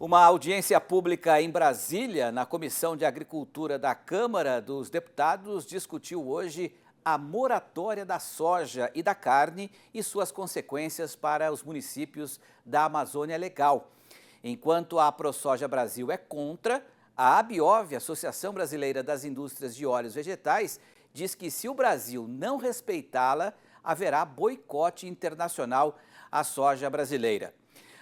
Uma audiência pública em Brasília, na Comissão de Agricultura da Câmara dos Deputados, discutiu hoje a moratória da soja e da carne e suas consequências para os municípios da Amazônia Legal. Enquanto a ProSoja Brasil é contra, a ABIOV, Associação Brasileira das Indústrias de Óleos Vegetais, diz que se o Brasil não respeitá-la, haverá boicote internacional à soja brasileira.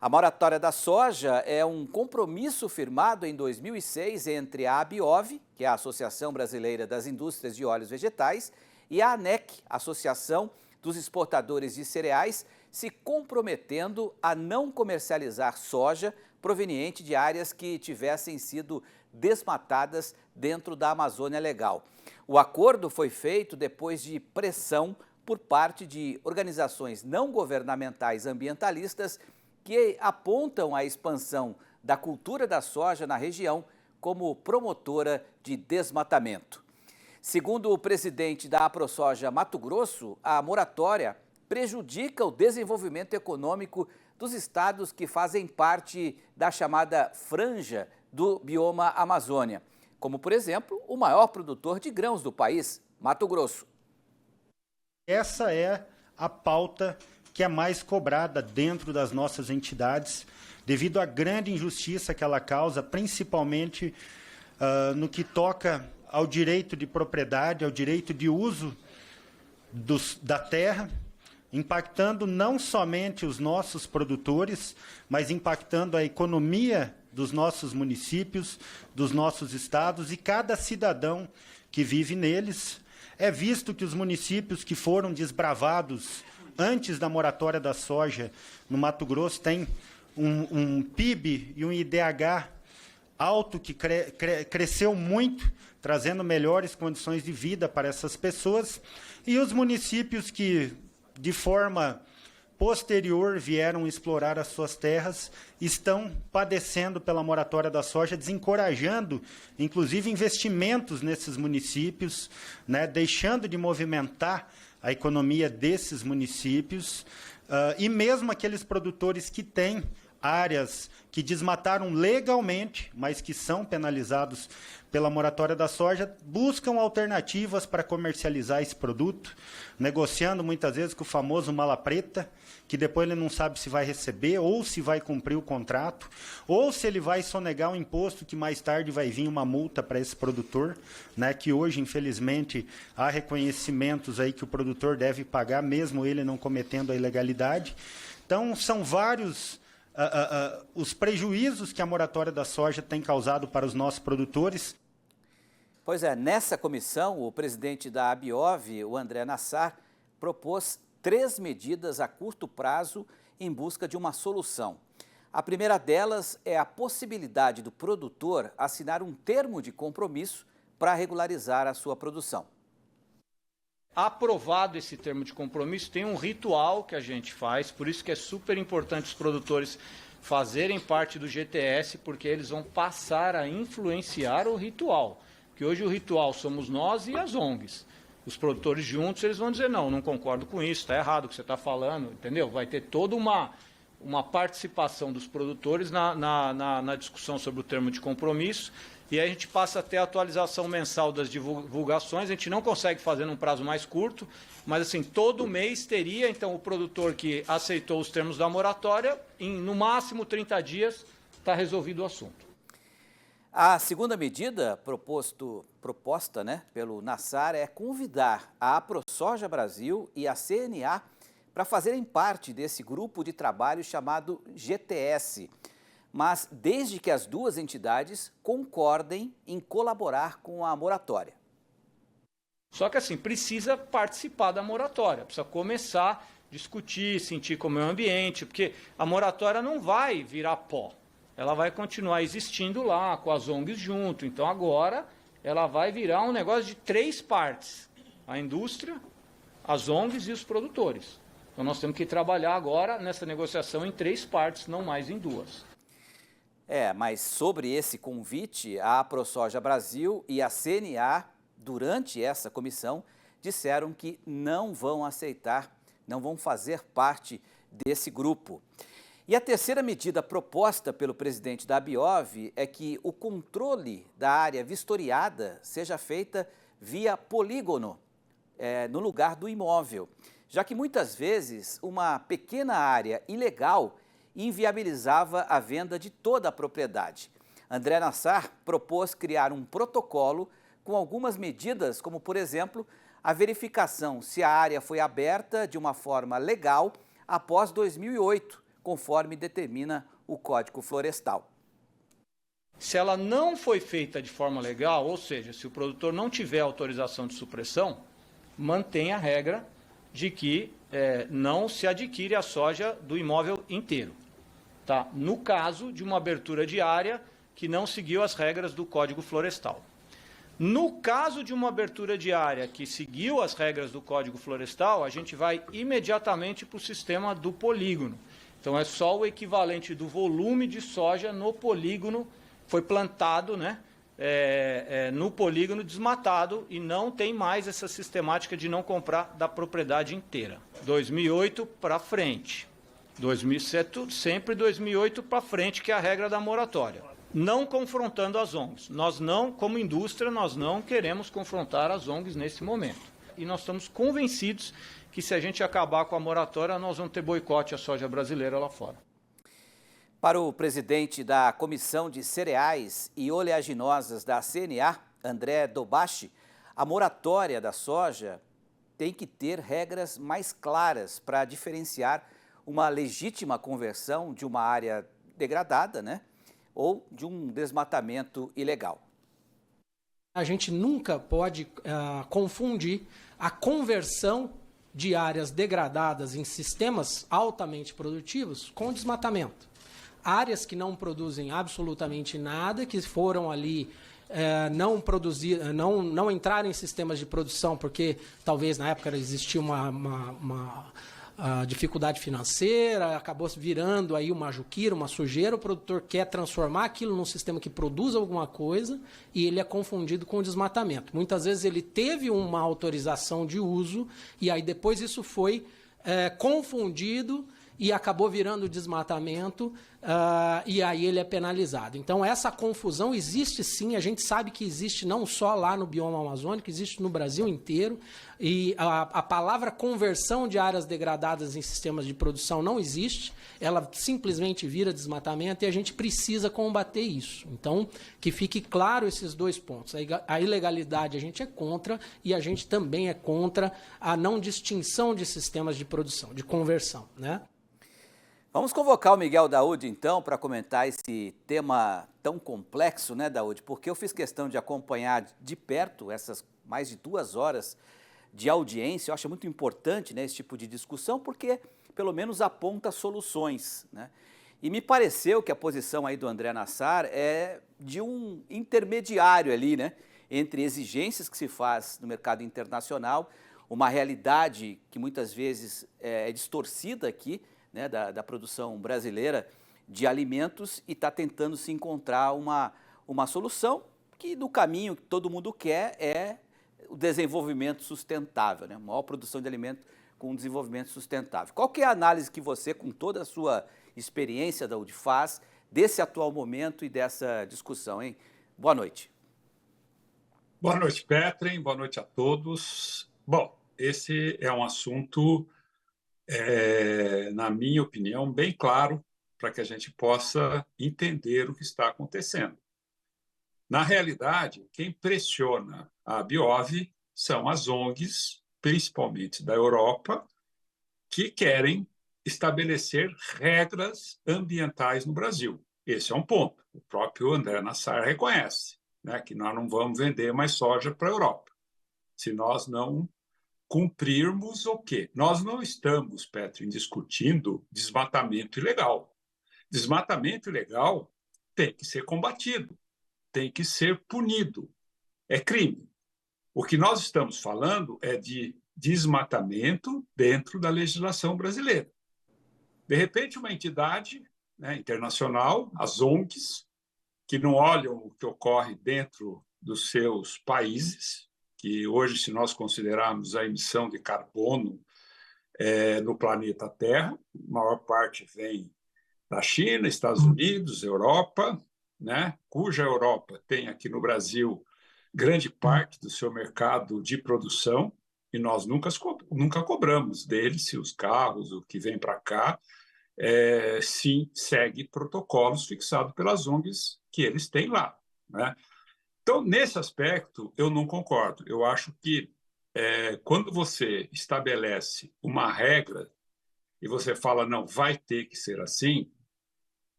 A moratória da soja é um compromisso firmado em 2006 entre a ABIOV, que é a Associação Brasileira das Indústrias de Óleos Vegetais, e a ANEC, Associação dos Exportadores de Cereais, se comprometendo a não comercializar soja proveniente de áreas que tivessem sido desmatadas dentro da Amazônia Legal. O acordo foi feito depois de pressão por parte de organizações não governamentais ambientalistas que apontam a expansão da cultura da soja na região como promotora de desmatamento. Segundo o presidente da ProSoja Mato Grosso, a moratória prejudica o desenvolvimento econômico dos estados que fazem parte da chamada franja do bioma Amazônia, como, por exemplo, o maior produtor de grãos do país, Mato Grosso. Essa é a pauta que é mais cobrada dentro das nossas entidades, devido à grande injustiça que ela causa, principalmente no que toca ao direito de propriedade, ao direito de uso da terra, impactando não somente os nossos produtores, mas impactando a economia dos nossos municípios, dos nossos estados e cada cidadão que vive neles. É visto que os municípios que foram desbravados antes da moratória da soja no Mato Grosso têm um PIB e um IDH alto que cresceu muito, trazendo melhores condições de vida para essas pessoas, e os municípios que, de forma posterior, vieram explorar as suas terras, estão padecendo pela moratória da soja, desencorajando, inclusive, investimentos nesses municípios, né, deixando de movimentar a economia desses municípios, e mesmo aqueles produtores que têm áreas que desmataram legalmente, mas que são penalizados pela moratória da soja, buscam alternativas para comercializar esse produto, negociando muitas vezes com o famoso mala preta, que depois ele não sabe se vai receber ou se vai cumprir o contrato, ou se ele vai sonegar um imposto que mais tarde vai vir uma multa para esse produtor, né, que hoje, infelizmente, há reconhecimentos aí que o produtor deve pagar, mesmo ele não cometendo a ilegalidade. Então, são vários os prejuízos que a moratória da soja tem causado para os nossos produtores. Pois é, nessa comissão, o presidente da ABIOV, o André Nassar, propôs 3 medidas a curto prazo em busca de uma solução. A primeira delas é a possibilidade do produtor assinar um termo de compromisso para regularizar a sua produção. Aprovado esse termo de compromisso, tem um ritual que a gente faz, por isso que é super importante os produtores fazerem parte do GTS, porque eles vão passar a influenciar o ritual. Porque hoje o ritual somos nós e as ONGs. Os produtores juntos, eles vão dizer, não concordo com isso, está errado o que você está falando, entendeu? Vai ter toda uma participação dos produtores na discussão sobre o termo de compromisso, e aí a gente passa a ter a atualização mensal das divulgações. A gente não consegue fazer num prazo mais curto, mas assim, todo mês teria, então, o produtor que aceitou os termos da moratória, em no máximo 30 dias, está resolvido o assunto. A segunda medida proposta pelo Nassar é convidar a ProSoja Brasil e a CNA para fazerem parte desse grupo de trabalho chamado GTS, mas desde que as duas entidades concordem em colaborar com a moratória. Só que assim, precisa participar da moratória, precisa começar a discutir, sentir como é o ambiente, porque a moratória não vai virar pó, ela vai continuar existindo lá, com as ONGs junto. Então agora ela vai virar um negócio de 3 partes, a indústria, as ONGs e os produtores. Então nós temos que trabalhar agora nessa negociação em 3 partes, não mais em 2. Mas sobre esse convite, a ProSoja Brasil e a CNA, durante essa comissão, disseram que não vão aceitar, não vão fazer parte desse grupo. E a terceira medida proposta pelo presidente da Abiov é que o controle da área vistoriada seja feita via polígono, no lugar do imóvel, já que muitas vezes uma pequena área ilegal inviabilizava a venda de toda a propriedade. André Nassar propôs criar um protocolo com algumas medidas, como, por exemplo, a verificação se a área foi aberta de uma forma legal após 2008, conforme determina o Código Florestal. Se ela não foi feita de forma legal, ou seja, se o produtor não tiver autorização de supressão, mantém a regra de que não se adquire a soja do imóvel inteiro. Tá? No caso de uma abertura de área que não seguiu as regras do Código Florestal. No caso de uma abertura de área que seguiu as regras do Código Florestal, a gente vai imediatamente para o sistema do polígono. Então, é só o equivalente do volume de soja no polígono, foi plantado, né, no polígono desmatado, e não tem mais essa sistemática de não comprar da propriedade inteira. 2008 para frente. 2007, sempre 2008 para frente, que é a regra da moratória. Não confrontando as ONGs. Nós não, como indústria, nós não queremos confrontar as ONGs nesse momento. E nós estamos convencidos que se a gente acabar com a moratória, nós vamos ter boicote à soja brasileira lá fora. Para o presidente da Comissão de Cereais e Oleaginosas da CNA, André Dobashi, a moratória da soja tem que ter regras mais claras para diferenciar uma legítima conversão de uma área degradada, né, ou de um desmatamento ilegal. A gente nunca pode confundir a conversão de áreas degradadas em sistemas altamente produtivos com desmatamento. Áreas que não produzem absolutamente nada, que foram ali não entraram em sistemas de produção, porque talvez na época existia uma dificuldade financeira, acabou virando aí uma juquira, uma sujeira, o produtor quer transformar aquilo num sistema que produz alguma coisa e ele é confundido com o desmatamento. Muitas vezes ele teve uma autorização de uso e aí depois isso foi confundido e acabou virando desmatamento, e aí ele é penalizado. Então, essa confusão existe sim, a gente sabe que existe não só lá no bioma amazônico, existe no Brasil inteiro, e a palavra conversão de áreas degradadas em sistemas de produção não existe, ela simplesmente vira desmatamento e a gente precisa combater isso. Então, que fique claro esses dois pontos. A ilegalidade a gente é contra e a gente também é contra a não distinção de sistemas de produção, de conversão, né? Vamos convocar o Miguel Daoud, então, para comentar esse tema tão complexo, né, Daoud? Porque eu fiz questão de acompanhar de perto essas mais de 2 horas de audiência. Eu acho muito importante, né, esse tipo de discussão, porque pelo menos aponta soluções, né? E me pareceu que a posição aí do André Nassar é de um intermediário ali, né, entre exigências que se faz no mercado internacional, uma realidade que muitas vezes é distorcida aqui, né, da produção brasileira de alimentos, e está tentando se encontrar uma solução que no caminho que todo mundo quer é o desenvolvimento sustentável, né, maior produção de alimentos com desenvolvimento sustentável. Qual que é a análise que você, com toda a sua experiência, Daoud, faz desse atual momento e dessa discussão, hein? Boa noite. Boa noite, Petrin. Boa noite a todos. Bom, esse é um assunto, na minha opinião, bem claro para que a gente possa entender o que está acontecendo. Na realidade, quem pressiona a Abiov são as ONGs, principalmente da Europa, que querem estabelecer regras ambientais no Brasil. Esse é um ponto. O próprio André Nassar reconhece, né, que nós não vamos vender mais soja para a Europa se nós não cumprirmos o quê? Nós não estamos, Petrin, discutindo desmatamento ilegal. Desmatamento ilegal tem que ser combatido, tem que ser punido. É crime. O que nós estamos falando é de desmatamento dentro da legislação brasileira. De repente, uma entidade, né, internacional, as ONGs, que não olham o que ocorre dentro dos seus países, que hoje, se nós considerarmos a emissão de carbono no planeta Terra, a maior parte vem da China, Estados Unidos, Europa, né? Cuja Europa tem aqui no Brasil grande parte do seu mercado de produção, e nós nunca cobramos deles se os carros, o que vem para cá, sim, segue protocolos fixados pelas ONGs que eles têm lá, né? Então, nesse aspecto, eu não concordo. Eu acho que quando você estabelece uma regra e você fala, não, vai ter que ser assim,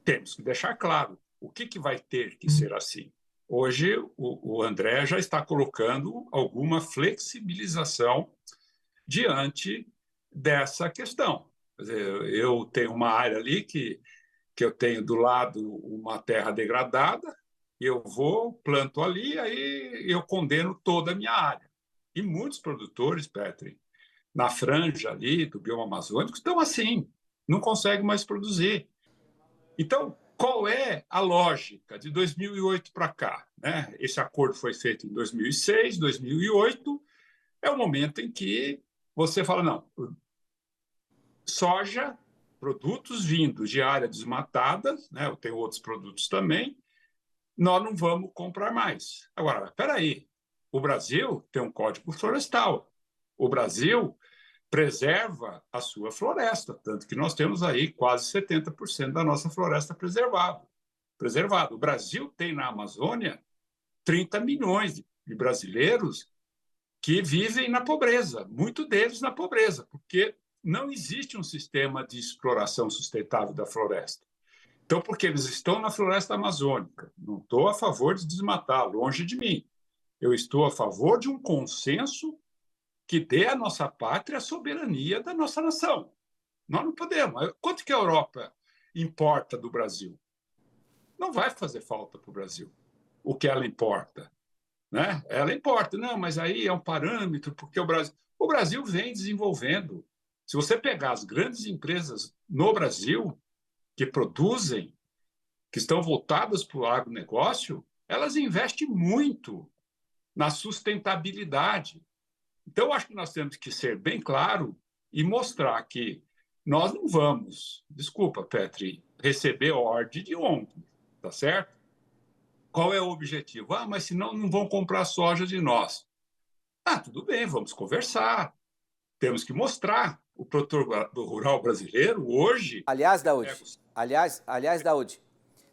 temos que deixar claro o que vai ter que ser assim. Hoje, o André já está colocando alguma flexibilização diante dessa questão. Quer dizer, eu tenho uma área ali que eu tenho do lado uma terra degradada, eu vou, planto ali, aí eu condeno toda a minha área. E muitos produtores, Petri, na franja ali do bioma amazônico, estão assim, não conseguem mais produzir. Então, qual é a lógica de 2008 para cá, né? Esse acordo foi feito em 2006, 2008, é o momento em que você fala, não, soja, produtos vindos de área desmatada, né? Eu tenho outros produtos também, nós não vamos comprar mais. Agora, espera aí, o Brasil tem um código florestal. O Brasil preserva a sua floresta, tanto que nós temos aí quase 70% da nossa floresta preservada. O Brasil tem na Amazônia 30 milhões de brasileiros que vivem na pobreza, muitos deles na pobreza, porque não existe um sistema de exploração sustentável da floresta. Então, porque eles estão na floresta amazônica, não estou a favor de desmatar, longe de mim. Eu estou a favor de um consenso que dê à nossa pátria a soberania da nossa nação. Nós não podemos. Quanto que a Europa importa do Brasil? Não vai fazer falta para o Brasil o que ela importa, né? Ela importa. Não, mas aí é um parâmetro, porque o Brasil vem desenvolvendo. Se você pegar as grandes empresas no Brasil que produzem, que estão voltadas para o agronegócio, elas investem muito na sustentabilidade. Então, eu acho que nós temos que ser bem claro e mostrar que nós não vamos, desculpa, Petri, receber ordem de ONG, tá certo? Qual é o objetivo? Ah, mas senão não vão comprar soja de nós. Ah, tudo bem, vamos conversar. Temos que mostrar. O produtor rural brasileiro hoje... Aliás, Daudi,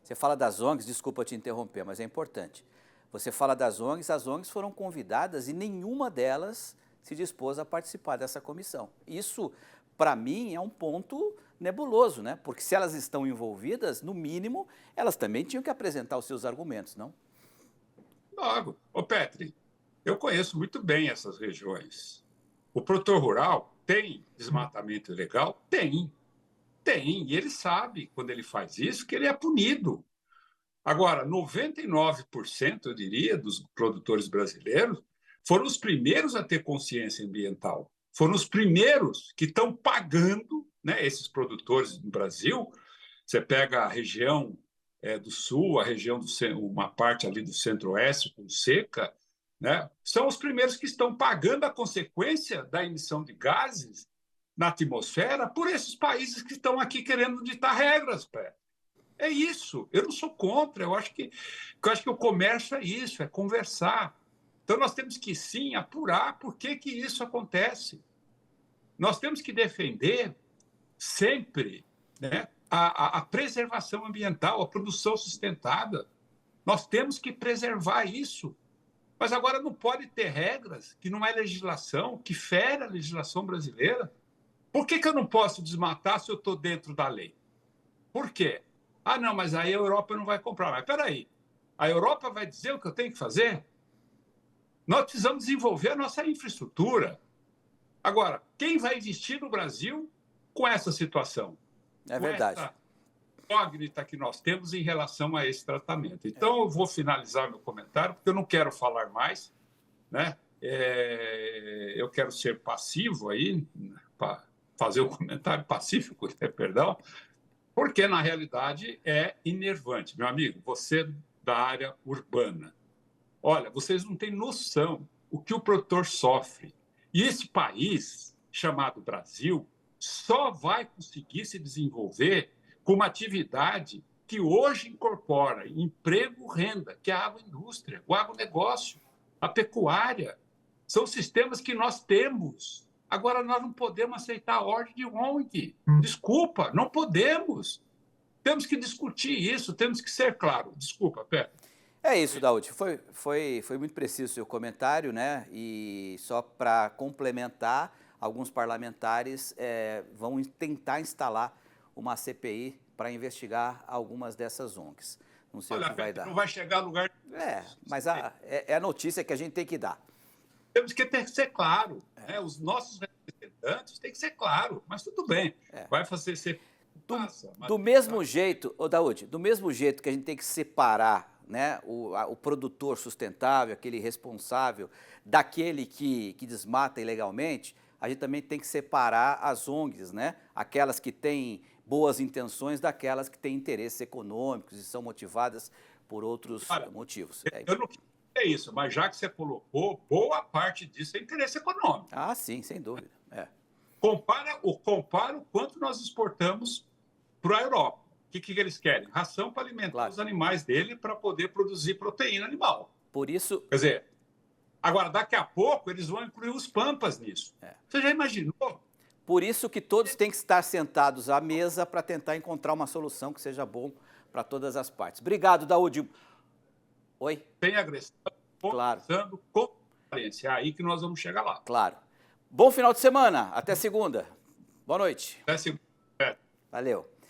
você fala das ONGs, desculpa te interromper, mas é importante. Você fala das ONGs, as ONGs foram convidadas e nenhuma delas se dispôs a participar dessa comissão. Isso, para mim, é um ponto nebuloso, né? Porque se elas estão envolvidas, no mínimo, elas também tinham que apresentar os seus argumentos, não? Logo. Ô, Petri, eu conheço muito bem essas regiões. O produtor rural tem desmatamento ilegal? Tem. E ele sabe, quando ele faz isso, que ele é punido. Agora, 99%, eu diria, dos produtores brasileiros foram os primeiros a ter consciência ambiental. Foram os primeiros que estão pagando, né, esses produtores no Brasil. Você pega a região do Sul, a região uma parte ali do Centro-Oeste, com seca, né, são os primeiros que estão pagando a consequência da emissão de gases na atmosfera por esses países que estão aqui querendo ditar regras, Pé. É isso. Eu não sou contra. Eu acho que o comércio é isso, é conversar. Então, nós temos que, sim, apurar por que isso acontece. Nós temos que defender sempre, né, a preservação ambiental, a produção sustentada. Nós temos que preservar isso. Mas agora não pode ter regras que não é legislação, que fere a legislação brasileira. Por que eu não posso desmatar se eu estou dentro da lei? Por quê? Ah, não, mas aí a Europa não vai comprar. Mas espera aí, a Europa vai dizer o que eu tenho que fazer? Nós precisamos desenvolver a nossa infraestrutura. Agora, quem vai investir no Brasil com essa situação? É verdade. Com essa incógnita que nós temos em relação a esse tratamento. Então, eu vou finalizar meu comentário, porque eu não quero falar mais, né? Eu quero ser passivo aí, para fazer o comentário pacífico, perdão, porque, na realidade, é enervante. Meu amigo, você da área urbana, olha, vocês não têm noção o que o produtor sofre. E esse país, chamado Brasil, só vai conseguir se desenvolver com uma atividade que hoje incorpora emprego, renda, que é a agroindústria, o agronegócio, a pecuária. São sistemas que nós temos. Agora, nós não podemos aceitar a ordem de ONG. Desculpa, não podemos. Temos que discutir isso, temos que ser claros. Desculpa, Pedro. É isso, Daúde. Foi muito preciso o seu comentário, né? E só para complementar, alguns parlamentares vão tentar instalar uma CPI para investigar algumas dessas ONGs. Não sei o que vai dar. Não vai chegar a lugar... Mas é a notícia que a gente tem que dar. Temos que ser claro. Né? Os nossos representantes têm que ser claro. Mas tudo bem. Vai fazer ser... Do mesmo jeito, Daúde, do mesmo jeito que a gente tem que separar, né, o produtor sustentável, aquele responsável, daquele que desmata ilegalmente, a gente também tem que separar as ONGs, né, aquelas que têm boas intenções daquelas que têm interesses econômicos e são motivadas por outros motivos. Eu não quero dizer isso, mas já que você colocou, boa parte disso é interesse econômico. Ah, sim, sem dúvida. Compara o quanto nós exportamos para a Europa. O que eles querem? Ração para alimentar os animais dele para poder produzir proteína animal. Por isso... Quer dizer, agora, daqui a pouco, eles vão incluir os pampas nisso. Você já imaginou? Por isso que todos têm que estar sentados à mesa para tentar encontrar uma solução que seja bom para todas as partes. Obrigado, Daúde. Oi? Sem agressão, conversando com transparência. É aí que nós vamos chegar lá. Claro. Bom final de semana. Até segunda. Boa noite. Até segunda. Valeu.